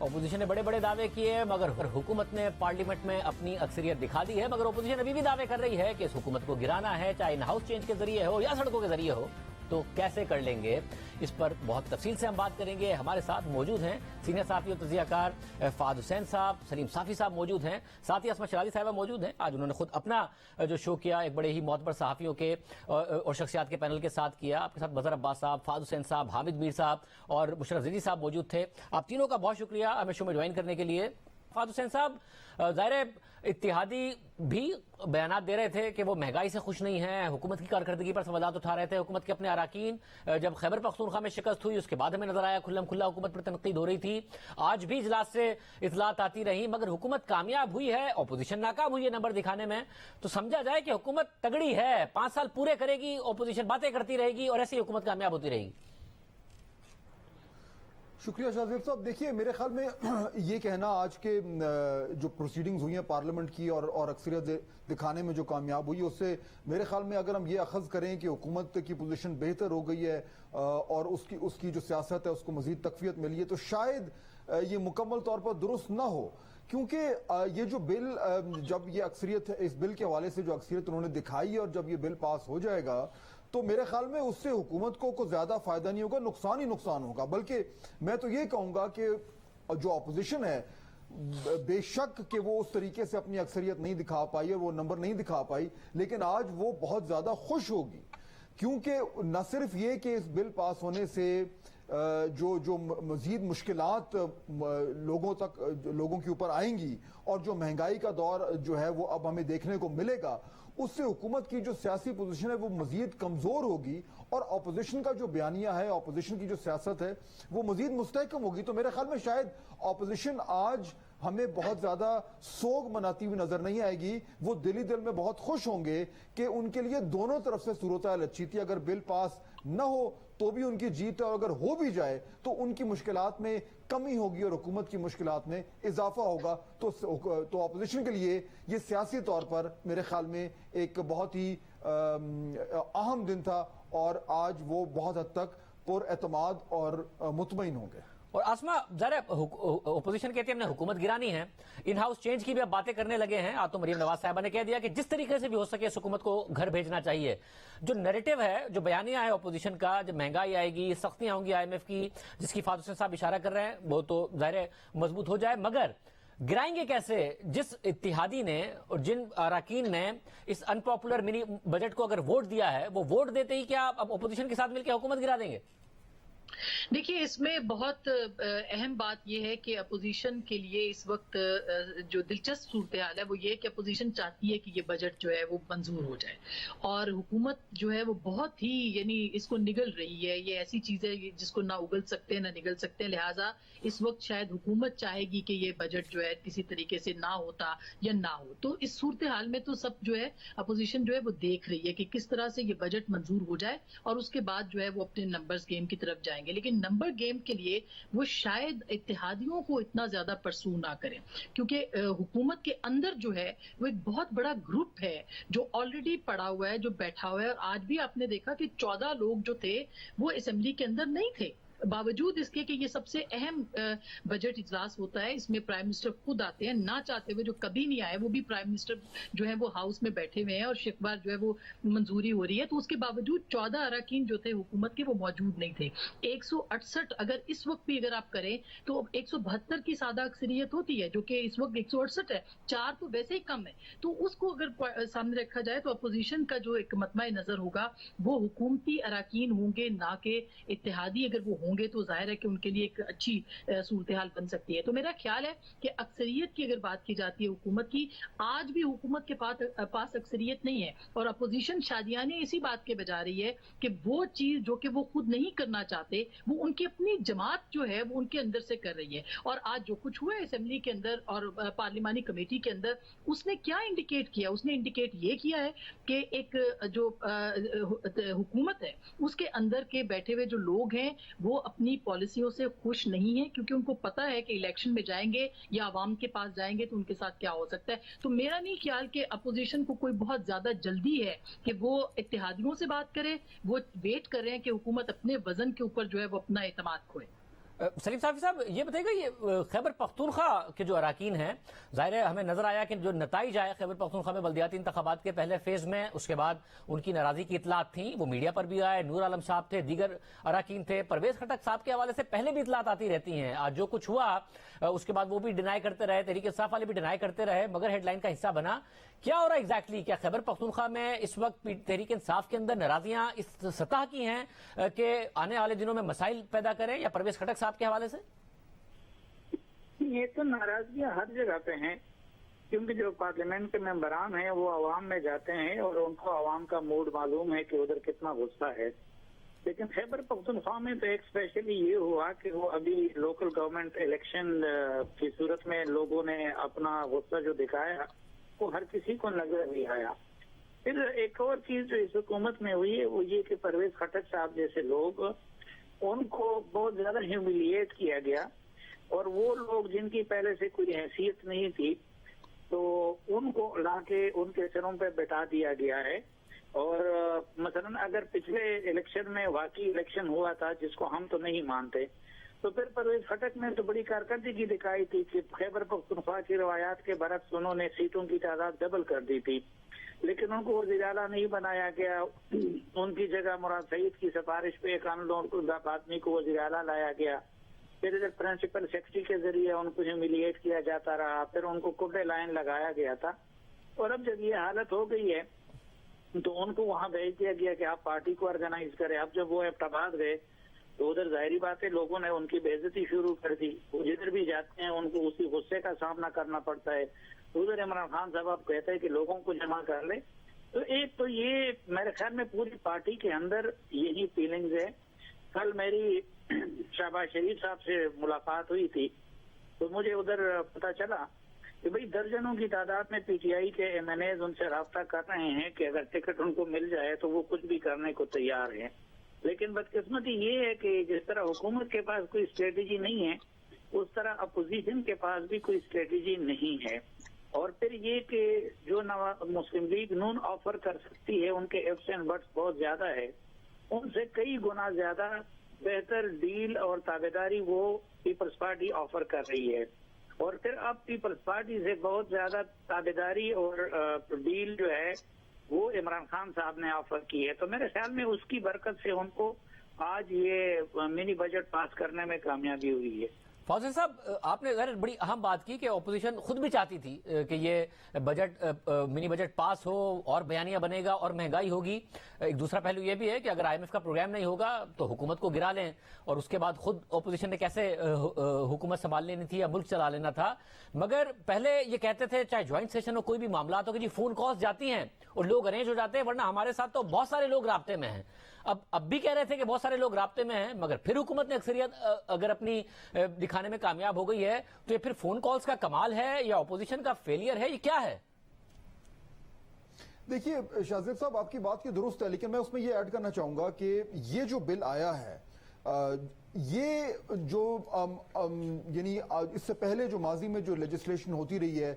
Opposition نے بڑے بڑے دعوے کیے مگر حکومت نے پارلیمنٹ میں اپنی اکثریت دکھا دی ہے، مگر اپوزیشن ابھی بھی دعوے کر رہی ہے کہ اس حکومت کو گرانا ہے، چاہے ان ہاؤس چینج کے ذریعے ہو یا سڑکوں کے ذریعے ہو، تو کیسے کر لیں گے؟ اس پر بہت تفصیل سے ہم بات کریں گے۔ ہمارے ساتھ موجود ہیں سینئر صحافی اور تجزیہ کار فہد حسین صاحب، سلیم صافی صاحب موجود ہیں، ساتھ ہی عصمت شرازی صاحبہ موجود ہیں۔ آج انہوں نے خود اپنا جو شو کیا ایک بڑے ہی معتبر صحافیوں کے اور شخصیات کے پینل کے ساتھ کیا۔ آپ کے ساتھ بظر عباس صاحب، فہد حسین صاحب، حامد میر صاحب اور مشرف زیدی صاحب موجود تھے۔ آپ تینوں کا بہت شکریہ ہمیں شو میں جوائن کرنے کے لیے۔ فہد حسین صاحب، ظاہر اتحادی بھی بیانات دے رہے تھے کہ وہ مہنگائی سے خوش نہیں ہیں، حکومت کی کارکردگی پر سوالات اٹھا رہے تھے، حکومت کے اپنے اراکین جب خیبر پختونخوا میں شکست ہوئی اس کے بعد ہمیں نظر آیا کھلم کھلا حکومت پر تنقید ہو رہی تھی۔ آج بھی اجلاس سے اطلاعات آتی رہی مگر حکومت کامیاب ہوئی ہے، اپوزیشن ناکام ہوئی ہے نمبر دکھانے میں، تو سمجھا جائے کہ حکومت تگڑی ہے، 5 سال پورے کرے گی، اپوزیشن باتیں کرتی رہے گی اور ایسی حکومت کامیاب ہوتی رہے گی۔ شکریہ شاہزیب صاحب۔ دیکھیے میرے خیال میں یہ کہنا آج کے جو پروسیڈنگز ہوئی ہیں پارلیمنٹ کی اور اکثریت دکھانے میں جو کامیاب ہوئی، اس سے میرے خیال میں اگر ہم یہ اخذ کریں کہ حکومت کی پوزیشن بہتر ہو گئی ہے اور اس کی جو سیاست ہے اس کو مزید تقویت ملی ہے، تو شاید یہ مکمل طور پر درست نہ ہو، کیونکہ یہ جو بل جب یہ اکثریت اس بل کے حوالے سے جو اکثریت انہوں نے دکھائی اور جب یہ بل پاس ہو جائے گا تو میرے خیال میں اس سے حکومت کو زیادہ فائدہ نہیں ہوگا، نقصان ہی نقصان ہوگا۔ بلکہ میں تو یہ کہوں گا کہ جو اپوزیشن ہے بے شک کہ وہ اس طریقے سے اپنی اکثریت نہیں دکھا پائی اور وہ نمبر نہیں دکھا پائی، لیکن آج وہ بہت زیادہ خوش ہوگی، کیونکہ نہ صرف یہ کہ اس بل پاس ہونے سے جو مزید مشکلات لوگوں کے اوپر آئیں گی اور جو مہنگائی کا دور جو ہے وہ اب ہمیں دیکھنے کو ملے گا، اس سے حکومت کی جو سیاسی پوزیشن ہے وہ مزید کمزور ہوگی اور اپوزیشن کا جو بیانیہ ہے، اپوزیشن کی جو سیاست ہے وہ مزید مستحکم ہوگی۔ تو میرے خیال میں شاید اپوزیشن آج ہمیں بہت زیادہ سوگ مناتی ہوئی نظر نہیں آئے گی، وہ دلی دل میں بہت خوش ہوں گے کہ ان کے لیے دونوں طرف سے صورتحال اچھی تھی۔ اگر بل پاس نہ ہو تو بھی ان کی جیت ہے اور اگر ہو بھی جائے تو ان کی مشکلات میں کمی ہوگی اور حکومت کی مشکلات میں اضافہ ہوگا۔ تو اپوزیشن کے لیے یہ سیاسی طور پر میرے خیال میں ایک بہت ہی اہم دن تھا اور آج وہ بہت حد تک پر اعتماد اور مطمئن ہوں گے۔ اور آسما، ذرا اپوزیشن کہتی ہے ہم نے حکومت گرانی ہے، ان ہاؤس چینج کی بھی اب باتیں کرنے لگے ہیں۔ تو مریم نواز صاحبہ نے کہہ دیا کہ جس طریقے سے بھی ہو سکے اس حکومت کو گھر بھیجنا چاہیے۔ جو نیریٹو ہے، جو بیانیہ ہے اپوزیشن کا، جب مہنگائی آئے گی، سختیاں ہوں گی IMF کی، جس کی فہد حسین صاحب اشارہ کر رہے ہیں، وہ تو ظاہر مضبوط ہو جائے، مگر گرائیں گے کیسے؟ جس اتحادی نے اور جن اراکین نے اس ان پاپولر منی بجٹ کو اگر ووٹ دیا ہے، وہ ووٹ دیتے ہی کیا اب اپوزیشن کے ساتھ مل کے حکومت گرا دیں گے؟ دیکھیے، اس میں بہت اہم بات یہ ہے کہ اپوزیشن کے لیے اس وقت جو دلچسپ صورتحال ہے وہ یہ کہ اپوزیشن چاہتی ہے کہ یہ بجٹ جو ہے وہ منظور ہو جائے اور حکومت جو ہے وہ بہت ہی اس کو نگل رہی ہے۔ یہ ایسی چیز ہے جس کو نہ اگل سکتے ہیں نہ نگل سکتے ہیں، لہٰذا اس وقت شاید حکومت چاہے گی کہ یہ بجٹ جو ہے کسی طریقے سے نہ ہوتا یا نہ ہو۔ تو اس صورتحال میں تو سب جو ہے اپوزیشن جو ہے وہ دیکھ رہی ہے کہ کس طرح سے یہ بجٹ منظور ہو جائے اور اس کے بعد جو ہے وہ اپنے نمبرز گیم کی طرف جائیں گے، لیکن نمبر گیم کے لیے وہ شاید اتحادیوں کو اتنا زیادہ پرسو نہ کریں، کیونکہ حکومت کے اندر جو ہے وہ ایک بہت بڑا گروپ ہے جو آلریڈی پڑا ہوا ہے، جو بیٹھا ہوا ہے، اور آج بھی آپ نے دیکھا کہ 14 لوگ جو تھے وہ اسمبلی کے اندر نہیں تھے، باوجود اس کے کہ یہ سب سے اہم بجٹ اجلاس ہوتا ہے۔ اس میں پرائم منسٹر خود آتے ہیں، نہ چاہتے ہوئے جو کبھی نہیں آئے، وہ بھی پرائم منسٹر جو ہے وہ ہاؤس میں بیٹھے ہوئے ہیں اور شکوار جو ہے وہ منظوری ہو رہی ہے، تو اس کے باوجود 14 اراکین جو تھے حکومت کے وہ موجود نہیں تھے۔ 168 اگر اس وقت بھی اگر آپ کریں تو 172 کی سادہ اکثریت ہوتی ہے، جو کہ اس وقت 168 ہے، 4 تو ویسے ہی کم ہے، تو اس کو اگر سامنے رکھا جائے تو اپوزیشن کا جو ایک مطمع نظر ہوگا وہ حکومتی اراکین ہوں گے، نہ کہ اتحادی۔ اگر وہ ہوں گے تو ظاہر ہے کہ ان کے لیے ایک اچھی صورتحال بن سکتی ہے۔ تو میرا خیال ہے کہ اکثریت کی اگر بات کی جاتی ہے حکومت کی، آج بھی حکومت کے پاس اکثریت نہیں ہے اور اپوزیشن شادیانے اسی بات کے بجا رہی ہے کہ وہ چیز جو کہ وہ خود نہیں کرنا چاہتے وہ ان کی اپنی جماعت جو ہے وہ ان کے اندر سے کر رہی ہے۔ اور آج جو کچھ ہوا ہے اسمبلی کے اندر اور پارلیمانی کمیٹی کے اندر، اس نے کیا انڈیکیٹ کیا؟ اس نے انڈیکیٹ یہ کیا ہے کہ ایک جو حکومت ہے اس کے اندر کے بیٹھے ہوئے جو لوگ ہیں وہ اپنی پالیسیوں سے خوش نہیں ہیں، کیونکہ ان کو پتا ہے کہ الیکشن میں جائیں گے یا عوام کے پاس جائیں گے تو ان کے ساتھ کیا ہو سکتا ہے۔ تو میرا نہیں خیال کہ اپوزیشن کو کوئی بہت زیادہ جلدی ہے کہ وہ اتحادیوں سے بات کرے، وہ ویٹ کر رہے ہیں کہ حکومت اپنے وزن کے اوپر جو ہے وہ اپنا اعتماد کھوئے۔ سلیم صافی صاحب یہ بتائیے گا، یہ خیبر پختونخوا کے جو اراکین ہیں، ظاہر ہے ہمیں نظر آیا کہ جو نتائج آئے خیبر پختونخوا میں بلدیاتی انتخابات کے پہلے فیز میں، اس کے بعد ان کی ناراضی کی اطلاعات تھیں، وہ میڈیا پر بھی آئے، نور عالم صاحب تھے، دیگر اراکین تھے، پرویز خٹک صاحب کے حوالے سے پہلے بھی اطلاعات آتی رہتی ہیں، آج جو کچھ ہوا اس کے بعد وہ بھی ڈینائی کرتے رہے، تحریک انصاف والے بھی ڈینائی کرتے رہے، مگر ہیڈ لائن کا حصہ بنا۔ کیا ہو رہا ہے ایگزیکٹلی؟ کیا خیبر پختونخوا میں اس وقت تحریک انصاف کے اندر ناراضیاں اس سطح کی ہیں کہ آنے والے دنوں میں مسائل پیدا کریں، یا پرویز خٹک صاحب کے حوالے سے؟ یہ تو ناراضگیاں ہر جگہ پہ ہیں، کیونکہ جو پارلیمنٹ کے ممبران ہیں وہ عوام میں جاتے ہیں اور ان کو عوام کا موڈ معلوم ہے کہ ادھر کتنا غصہ ہے۔ لیکن خیبر پختونخوا میں تو ایک اسپیشلی یہ ہوا کہ وہ ابھی لوکل گورنمنٹ الیکشن کی صورت میں لوگوں نے اپنا غصہ جو دکھایا وہ ہر کسی کو نظر نہیں آیا۔ پھر ایک اور چیز جو اس حکومت میں ہوئی ہے وہ یہ کہ پرویز خٹک صاحب جیسے لوگ، ان کو بہت زیادہ ہیوملیٹ کیا گیا، اور وہ لوگ جن کی پہلے سے کوئی حیثیت نہیں تھی تو ان کو لا کے ان کے سروں پہ بٹھا دیا گیا ہے۔ اور مثلا اگر پچھلے الیکشن میں واقعی الیکشن ہوا تھا جس کو ہم تو نہیں مانتے، تو پھر پرویز خٹک نے تو بڑی کارکردگی دکھائی تھی کہ خیبر پختونخوا کی روایات کے برعکس انہوں نے سیٹوں کی تعداد ڈبل کر دی تھی، لیکن ان کو وزیر اعلیٰ نہیں بنایا گیا۔ ان کی جگہ مراد سعید کی سفارش پہ ایک آدمی کو وزیر اعلیٰ لایا گیا، پھر ادھر پرنسپل سیکرٹری کے ذریعے ان کو ہیوملیٹ کیا جاتا رہا، پھر ان کو کوڈے لائن لگایا گیا تھا، اور اب جب یہ حالت ہو گئی ہے تو ان کو وہاں بھیج دیا گیا کہ آپ پارٹی کو آرگنائز کریں۔ اب جب وہ ایبٹ آباد گئے تو ادھر ظاہری بات ہے لوگوں نے ان کی بے عزتی شروع کر دی، وہ جدھر بھی جاتے ہیں ان کو اسی غصے کا سامنا کرنا پڑتا ہے۔ ادھر عمران خان صاحب آپ کہتے ہیں کہ لوگوں کو جمع کر لیں، تو ایک تو یہ میرے خیال میں پوری پارٹی کے اندر یہی فیلنگز ہے۔ کل میری شہباز شریف صاحب سے ملاقات ہوئی تھی تو مجھے ادھر پتا چلا کہ بھئی درجنوں کی تعداد میں پی ٹی آئی کے ایم این ایز ان سے رابطہ کر رہے ہیں کہ اگر ٹکٹ ان کو مل جائے تو وہ کچھ بھی کرنے کو تیار ہیں، لیکن بدقسمتی یہ ہے کہ جس طرح حکومت کے پاس کوئی اسٹریٹجی نہیں ہے اس طرح اپوزیشن کے پاس بھی کوئی اسٹریٹجی نہیں ہے۔ اور پھر یہ کہ جو مسلم لیگ نون آفر کر سکتی ہے ان کے ایفس اینڈ بٹس بہت زیادہ ہے، ان سے کئی گنا زیادہ بہتر ڈیل اور تابعداری وہ پیپلز پارٹی آفر کر رہی ہے، اور پھر اب پیپلز پارٹی سے بہت زیادہ تابعداری اور ڈیل جو ہے وہ عمران خان صاحب نے آفر کی ہے۔ تو میرے خیال میں اس کی برکت سے ان کو آج یہ منی بجٹ پاس کرنے میں کامیابی ہوئی ہے۔ فوزی صاحب، آپ نے ظاہر بڑی اہم بات کی کہ اپوزیشن خود بھی چاہتی تھی کہ یہ بجٹ منی بجٹ پاس ہو اور بیانیہ بنے گا اور مہنگائی ہوگی۔ ایک دوسرا پہلو یہ بھی ہے کہ اگر آئی ایم ایف کا پروگرام نہیں ہوگا تو حکومت کو گرا لیں، اور اس کے بعد خود اپوزیشن نے کیسے حکومت سنبھال لینی تھی یا ملک چلا لینا تھا۔ مگر پہلے یہ کہتے تھے چاہے جوائنٹ سیشن ہو، کوئی بھی معاملات ہو، کہ جی فون کالز جاتی ہیں اور لوگ ارینج ہو جاتے ہیں، ورنہ ہمارے ساتھ تو بہت سارے لوگ رابطے میں ہیں۔ اب بھی کہہ رہے تھے کہ بہت سارے لوگ رابطے میں ہیں، مگر پھر حکومت نے اکثریت اگر اپنی دکھانے میں کامیاب ہو گئی ہے تو یہ پھر فون کالز کا کمال ہے یا اپوزیشن کا فیلئر ہے، یہ کیا ہے؟ دیکھیے شاہزیب صاحب، آپ کی بات کی درست ہے، لیکن میں اس میں یہ ایڈ کرنا چاہوں گا کہ یہ جو بل آیا ہے یہ جو یعنی اس سے پہلے جو ماضی میں جو لیجسلیشن ہوتی رہی ہے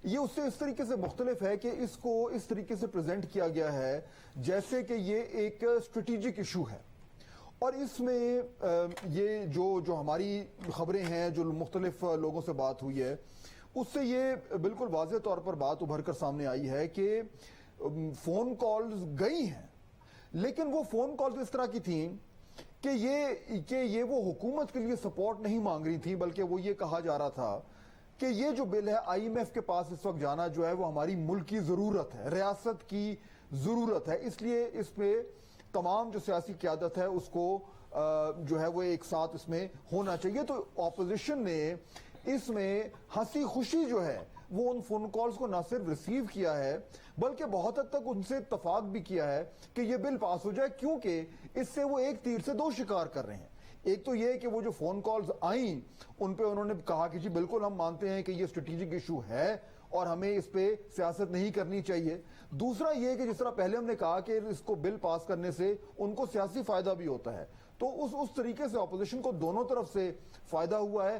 یہ اس سے اس طریقے سے مختلف ہے کہ اس کو اس طریقے سے پریزنٹ کیا گیا ہے جیسے کہ یہ ایک اسٹریٹجک ایشو ہے، اور اس میں یہ جو ہماری خبریں ہیں جو مختلف لوگوں سے بات ہوئی ہے اس سے یہ بالکل واضح طور پر بات ابھر کر سامنے آئی ہے کہ فون کالز گئی ہیں، لیکن وہ فون کالز اس طرح کی تھیں کہ یہ وہ حکومت کے لیے سپورٹ نہیں مانگ رہی تھی، بلکہ وہ یہ کہا جا رہا تھا کہ یہ جو بل ہے آئی ایم ایف کے پاس اس وقت جانا جو ہے وہ ہماری ملک کی ضرورت ہے، ریاست کی ضرورت ہے، اس لیے اس پہ تمام جو سیاسی قیادت ہے اس کو جو ہے وہ ایک ساتھ اس میں ہونا چاہیے۔ تو اپوزیشن نے اس میں ہنسی خوشی جو ہے وہ ان فون کالز کو نہ صرف ریسیو کیا ہے بلکہ بہت حد تک ان سے اتفاق بھی کیا ہے کہ یہ بل پاس ہو جائے، کیونکہ اس سے وہ ایک تیر سے دو شکار کر رہے ہیں۔ ایک تو یہ کہ وہ جو فون کالز آئیں ان پہ انہوں نے کہا کہ جی بالکل ہم مانتے ہیں کہ یہ اسٹریٹجک ایشو ہے اور ہمیں اس پہ سیاست نہیں کرنی چاہیے۔ دوسرا یہ کہ جس طرح پہلے ہم نے کہا کہ اس کو بل پاس کرنے سے ان کو سیاسی فائدہ بھی ہوتا ہے، تو اس طریقے سے اپوزیشن کو دونوں طرف سے فائدہ ہوا ہے،